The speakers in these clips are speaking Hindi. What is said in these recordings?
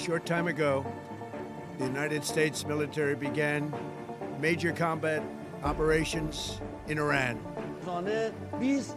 short time ago, the United States military began major combat operations in Iran. 20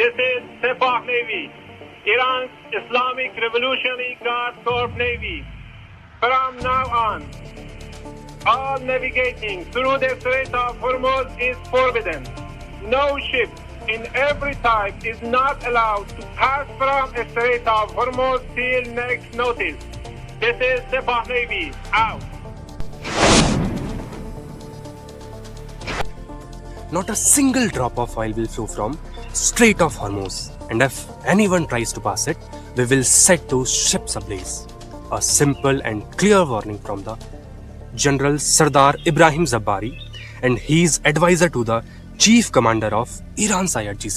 This is Sepah Navy, Iran's Islamic Revolutionary Guard Corps Navy. From now on, all navigating through the Strait of Hormuz is forbidden. No ship in every type is not allowed to pass from the Strait of Hormuz till next notice. This is Sepah Navy, out. Not a single drop of oil will flow from Strait of Hormuz, and if anyone tries to pass it, we will set those ships ablaze. A simple and clear warning from the General Sardar Ibrahim Zabbari and his advisor to the Chief Commander of Iran's IRGC.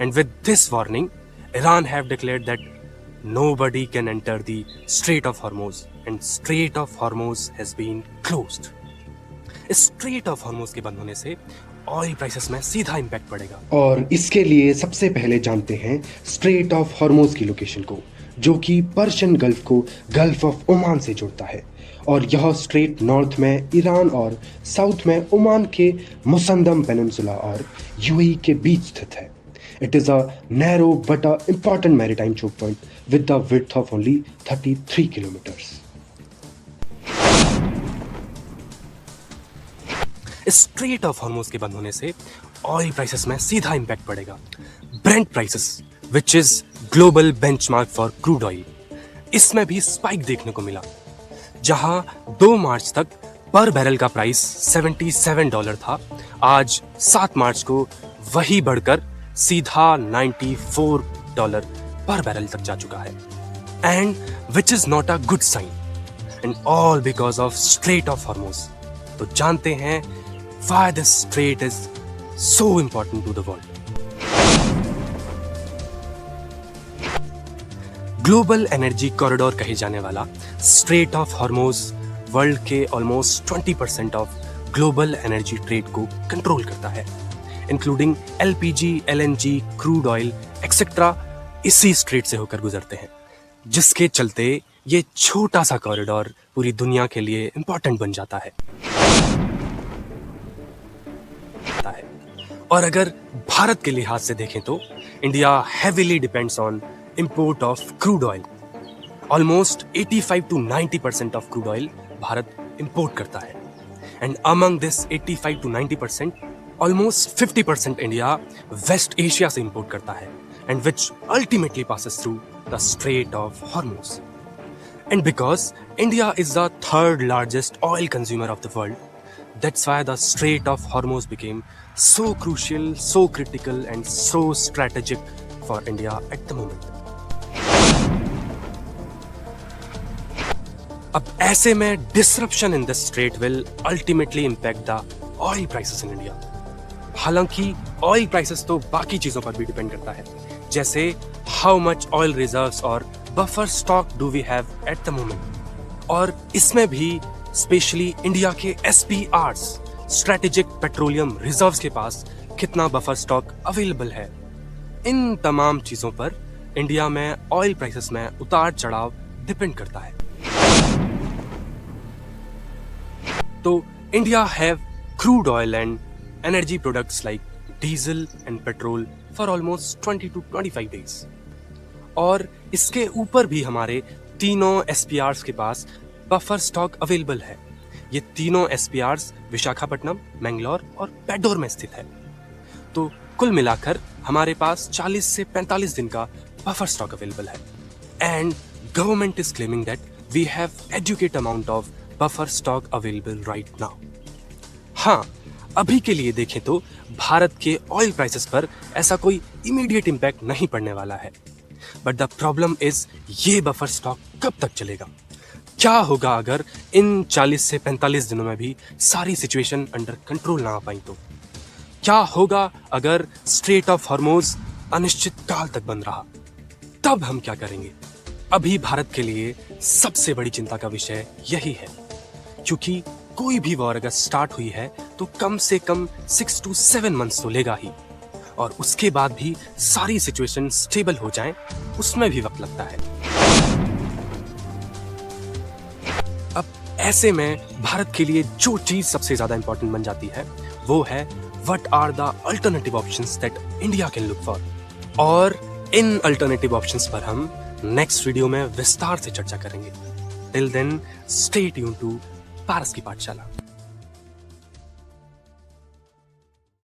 And with this warning, Iran have declared that nobody can enter the Strait of Hormuz, and Strait of Hormuz has been closed. इस Strait of Hormuz के बंद होने से ऑयल प्राइसेस में सीधा इम्पैक्ट पड़ेगा। और इसके लिए सबसे पहले जानते हैं स्ट्रेट ऑफ हॉर्मोज की लोकेशन को, जो कि पर्शियन गल्फ को गल्फ ऑफ ओमान से जोड़ता है। और यह स्ट्रेट नॉर्थ में ईरान और साउथ में ओमान के मुसंदम पेनिनसुला और यूएई के बीच स्थित है। It is a narrow but a important maritime choke point with the width of only 33 kilometers. Straight of Hormoz के बंद होने से ऑयल प्राइसेस में सीधा इम्पैक्ट पड़ेगा। Brent prices, which is global benchmark for crude oil, इसमें भी स्पाइक देखने को मिला, जहां 2 मार्च तक पर बैरल का प्राइस $77 था। आज 7 मार्च को वही बढ़कर सीधा $94 पर बैरल तक जा चुका है, and which is not a good sign, and all because of strait of Hormuz. तो जानते हैं why this strait is so important to the world. Global energy corridor कहे जाने वाला स्ट्रेट ऑफ हॉर्मोज वर्ल्ड के almost 20% of global energy trade को कंट्रोल करता है, including LPG, LNG, crude oil etcetera इसी स्ट्रेट से होकर गुजरते हैं, जिसके चलते ये छोटा सा कॉरिडोर पूरी दुनिया के लिए इंपॉर्टेंट बन जाता है। और अगर भारत के लिहाज से देखें तो India heavily depends on import of crude oil. Almost 85 to 90% of crude oil Bharat import करता है, and among this 85 to 90%, almost 50% India West Asia से इंपोर्ट करता है, and which ultimately passes through the strait of Hormuz. And because India is the third largest oil consumer of the world, that's why the Strait of Hormuz became so crucial, so critical and so strategic for India at the moment. अब ऐसे में disruption in this strait will ultimately impact the oil prices in India. हालांकि oil prices तो बाकी चीजों पर भी डिपेंड करता है, जैसे how much oil reserves और buffer stock do we have at the moment, और इसमें भी स्पेशली इंडिया के SPRs, स्ट्रेटेजिक पेट्रोलियम रिजर्व्स के पास कितना बफर स्टॉक अवेलेबल है। इन तमाम चीजों पर इंडिया में ऑयल प्राइसेस में उतार चढ़ाव डिपेंड करता है। तो India have crude oil and energy products like diesel and petrol for almost 20 to 25 days, और इसके ऊपर भी हमारे तीनों SPRs के पास बफर स्टॉक अवेलेबल है। ये तीनों SPRs विशाखापट्टनम, मैंगलोर और पेडोर में स्थित है। तो कुल मिलाकर हमारे पास 40 से 45 दिन का बफर स्टॉक अवेलेबल है, and government is claiming that we have adequate amount of buffer stock available right now. हाँ, अभी के लिए देखें तो भारत के ऑयल प्राइसेस पर ऐसा कोई इमीडिएट इम्पैक्ट नहीं पड़ने वाला है, बट द प्रॉब्लम इज ये बफर स्टॉक कब तक चलेगा। क्या होगा अगर इन 40 से 45 दिनों में भी सारी सिचुएशन अंडर कंट्रोल ना आ पाई तो? क्या होगा अगर स्ट्रेट ऑफ हॉर्मोज अनिश्चित काल तक बंद रहा? तब हम क्या करेंगे? अभी भारत के लिए सबसे बड़ी चिंता का विषय यही है, क्योंकि कोई भी वॉर अगर स्टार्ट हुई है तो कम से कम 6 to 7 मंथ्स तो लेगा ही, और उसके बाद भी सारी सिचुएशन स्टेबल हो जाएं, उसमें भी वक्त लगता है। अब ऐसे में भारत के लिए जो चीज सबसे ज्यादा इंपॉर्टेंट बन जाती है वो है what are the alternative options that India can look for. और इन अल्टरनेटिव ऑप्शंस पर हम नेक्स्ट वीडियो में विस्तार से चर्चा करेंगे। Till then stay tuned to Paras की पाठशाला।